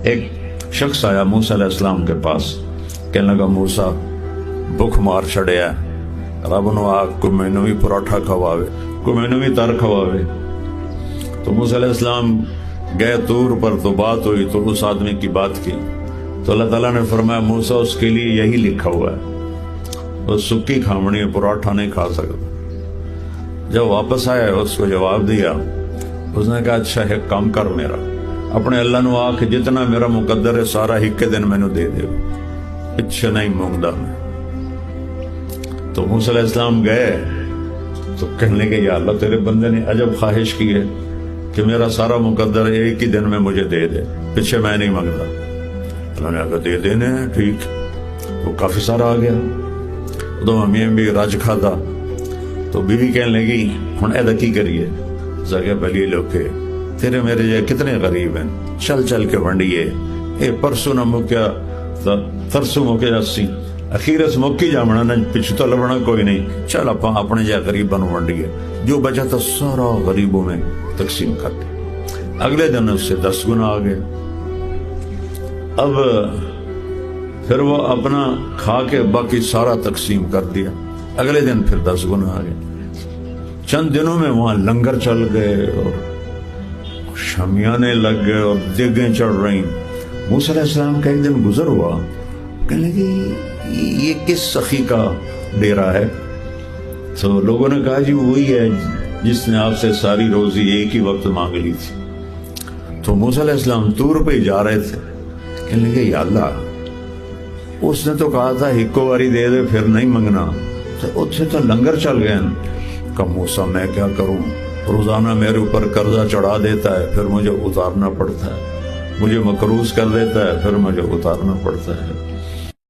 ایک شخص آیا موسیٰ علیہ السلام کے پاس، کہنے لگا موسیٰ بھوک مار چھڑیا رب نو آگ کو مینو بھی پراٹھا کھواوے، کو مینو بھی تر کھواوے۔ تو موسیٰ علیہ السلام گئے طور پر، تو بات ہوئی تو اس آدمی کی بات کی، تو اللہ تعالیٰ نے فرمایا موسیٰ اس کے لیے یہی لکھا ہوا ہے، وہ سکی کھامنی پراٹھا نہیں کھا سکتا۔ جب واپس آئے اس کو جواب دیا، اس نے کہا اچھا ایک کام کر، میرا اپنے اللہ نو آکھ جتنا میرا مقدر ہے سارا ہک دن میں نو دے دے، پچھے نہیں مونگدا میں۔ تو موسیٰ علیہ السلام گئے تو کہنے لگے یا اللہ تیرے بندے نے عجب خواہش کی ہے کہ میرا سارا مقدر ایک ہی دن میں مجھے دے دے، پیچھے میں نہیں مانگتا۔ اللہ نے کہا دے دینے ہیں، ٹھیک۔ وہ کافی سارا آ گیا، تو ہمیں بھی رج کھادا۔ تو بیوی کہنے لگی ہن ایدا کی کریے؟ زگے بلی لوکے تیرے میرے جے کتنے غریب ہیں، چل چل کے ونڈیے، اے پرسوں نہ مکیا ترسوں مکیا اسی، اخیر اس مکی جامنا نہ پچھو تو لبنا کوئی نہیں، چل اپا اپنے جے غریباں نو ونڈیے، جو بچا تھا سارا غریبوں میں تقسیم کر دیا۔ اگلے دن اس سے 10 گنا آ گئے۔ اب پھر وہ اپنا کھا کے باقی سارا تقسیم کر دیا۔ اگلے دن پھر 10 گنا آ گئے۔ چند دنوں میں وہاں لنگر چل گئے اور شامیانے لگ گئے اور دیگیں چڑھ رہی۔ موسیٰ علیہ السلام کا ایک دن گزر ہوا، کہنے لگے یہ کس سخی کا ڈیرا ہے؟ تو لوگوں نے کہا جی وہی ہے جس نے آپ سے ساری روزی ایک ہی وقت مانگ لی تھی۔ تو موسیٰ علیہ السلام طور پہ جا رہے تھے، کہنے لگے یا اللہ اس نے تو کہا تھا ہکو واری دے دے پھر نہیں منگنا، تو اتھے تو لنگر چل گئے۔ کہ موسیٰ میں کیا کروں، روزانہ میرے اوپر قرضہ چڑھا دیتا ہے پھر مجھے اتارنا پڑتا ہے، مجھے مقروض کر دیتا ہے پھر مجھے اتارنا پڑتا ہے۔